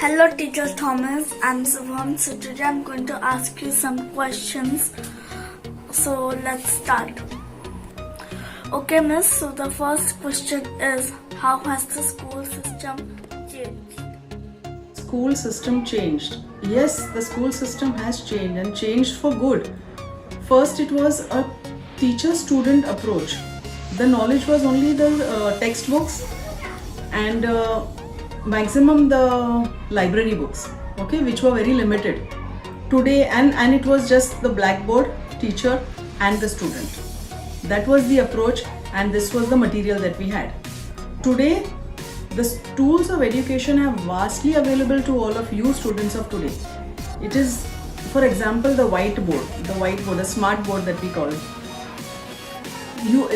Hello, Teacher Thomas. I'm Subham. So today I'm going to ask you some questions. So let's start. Okay, Miss. So the first question is, how has the school system changed? School system changed. Yes, the school system has changed and changed for good. First, it was a teacher-student approach. The knowledge was only the textbooks and maximum the library books, okay, which were very limited. Today, and it was just the blackboard, teacher, and the student. That was the approach, and this was the material that we had. Today, the tools of education are vastly available to all of you students of today. It is, for example, the whiteboard, the smart board that we call it.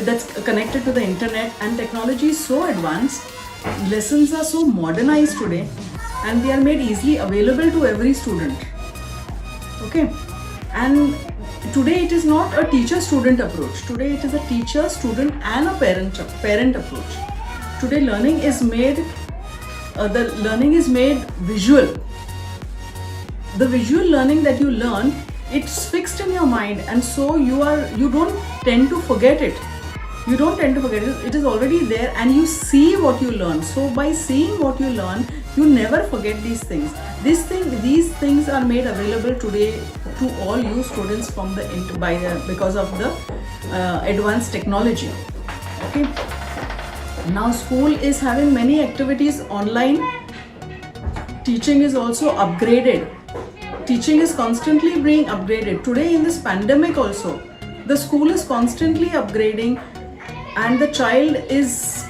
That's connected to the internet, and technology is so advanced. Lessons are so modernized today, and they are made easily available to every student. Okay, and today it is not a teacher-student approach. Today it is a teacher, student, and a parent approach. Today learning is made. The learning is made visual. The visual learning that you learn, it's fixed in your mind, and so you don't tend to forget it. You don't tend to forget it. It is already there, and you see what you learn. So by seeing what you learn, you never forget these things. These things are made available today to all you students because of the advanced technology. Okay. Now school is having many activities online. Teaching is also upgraded. Teaching is constantly being upgraded. Today in this pandemic also, the school is constantly upgrading, and the child is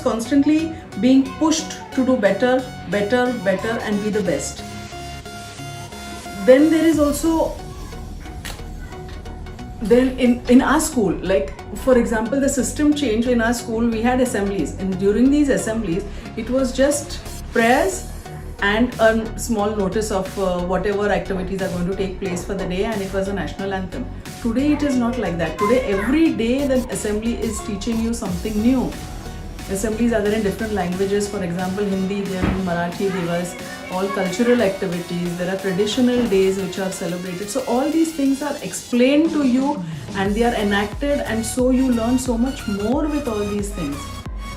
constantly being pushed to do better, and be the best. Then there is also, then in our school, like for example, the system changed. In our school we had assemblies, and during these assemblies it was just prayers and a small notice of whatever activities are going to take place for the day, and it was a national anthem. Today it is not like that. Today every day the assembly is teaching you something new. Assemblies are there in different languages. For example, Hindi, there is Marathi Divas, all cultural activities. There are traditional days which are celebrated. So all these things are explained to you, and they are enacted, and so you learn so much more with all these things.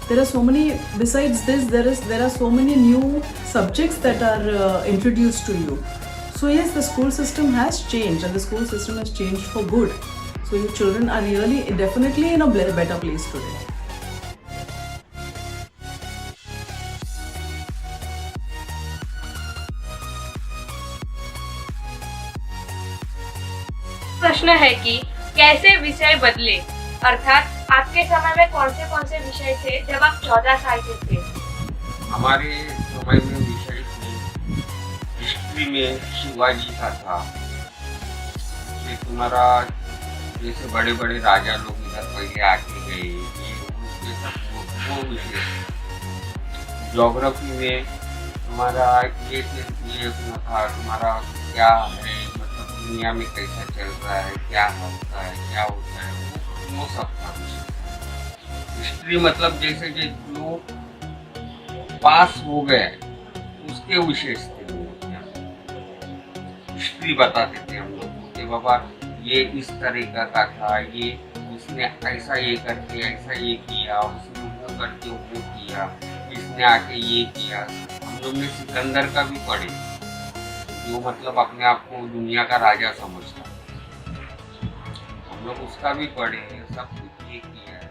There are so many, besides this, there are so many new subjects that are introduced to you. So yes, the school system has changed, and the school system has changed for good. So your children are really definitely in a better place today. प्रश्न है कि कैसे विषय बदले, अर्थात आपके समय में कौन से विषय थे जब आप 14 साल के थे? हमारे समय में विषय हिस्ट्री में शिवाजी का था। ये तुम्हारा जैसे बड़े बड़े राजा लोग इधर पहले आके गए, ये सब वो विषय। ज्योग्राफी में हमारा ये था, तुम्हारा क्या है, मतलब दुनिया में कैसा चल रहा है, क्या होता है, वो सब था। हिस्ट्री मतलब जैसे जो पास हो गए उसके विशेष थे। हिस्ट्री बताते थे हम लोग कि बाबा ये इस तरीका का था, ये इसने ऐसा ये करके ऐसा ये किया, उसने वो करके वो किया, इसने आके ये किया। हम लोग ने सिकंदर का भी पढ़े, जो मतलब अपने आप को दुनिया का राजा समझता, हम लोग उसका भी पढ़े, सब कुछ ये किया है।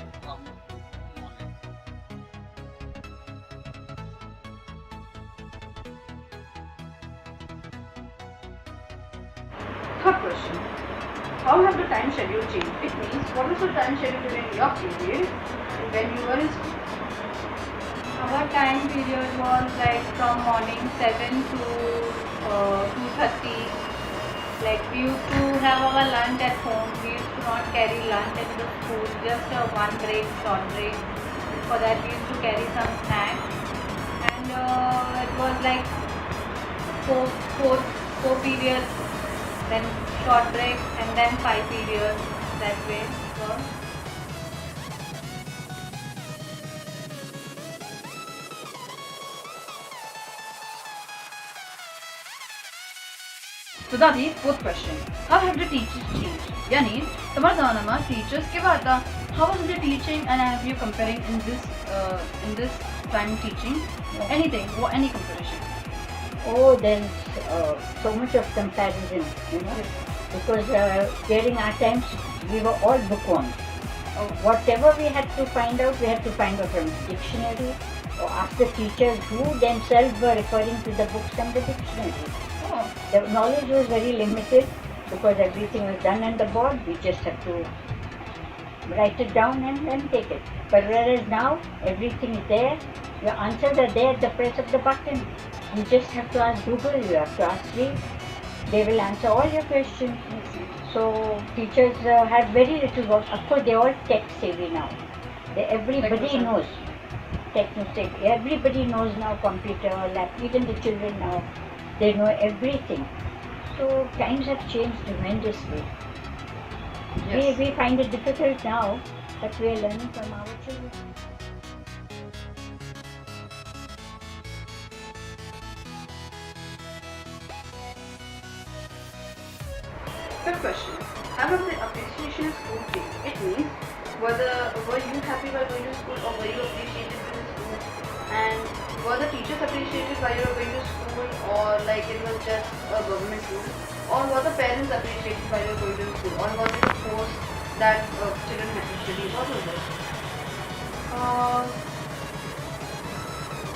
Third question. How have the time schedule changed? It means, what was the time schedule during your period when you were in school? Our time period was like from morning 7 to 2:30. Like we used to have our lunch at home. We used to not carry lunch at the school, just one break, short break. For that we used to carry some snacks, and it was like four periods, then short break, and then 5 periods. That way it was. So Dadi, fourth question. How have the teachers changed? Yani, tamar zamanama teachers ke varda. How was the teaching and have you comparing in this time teaching? Anything or any comparison? Oh, there's so much of comparison, because during our times we were all bookworms. Whatever we had to find out, we had to find out from dictionary or ask the teachers who themselves were referring to the books from the dictionary. Oh, The knowledge was very limited because everything was done on the board. We just have to write it down and then take it. But whereas now everything is there, your answers are there at the press of the button. You just have to ask Google, you have to ask me. They will answer all your questions. So teachers have very little work. Of course, they're all tech savvy now. Everybody Techno-savvy. knows. Techno savvy. Everybody knows now computer, laptop. Even the children now, they know everything. So times have changed tremendously. yes. We find it difficult now, but we are learning from our children. Fifth question. How was the appreciation of school day? It means were you happy while going to school or were you appreciated in the school? And were the teachers appreciated while you were going to school or like it was just a government school? Or were the parents appreciated while you were going to school? Or was it a course that children had to study? What was it?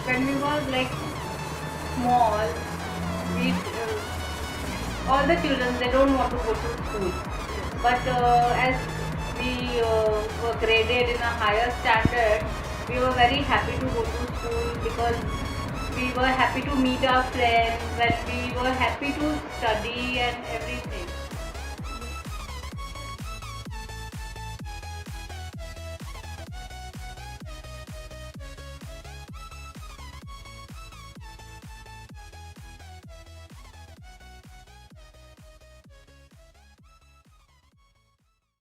When we were like small, we all the children they don't want to go to school, but as we were graded in a higher standard, we were very happy to go to school because we were happy to meet our friends and we were happy to study and every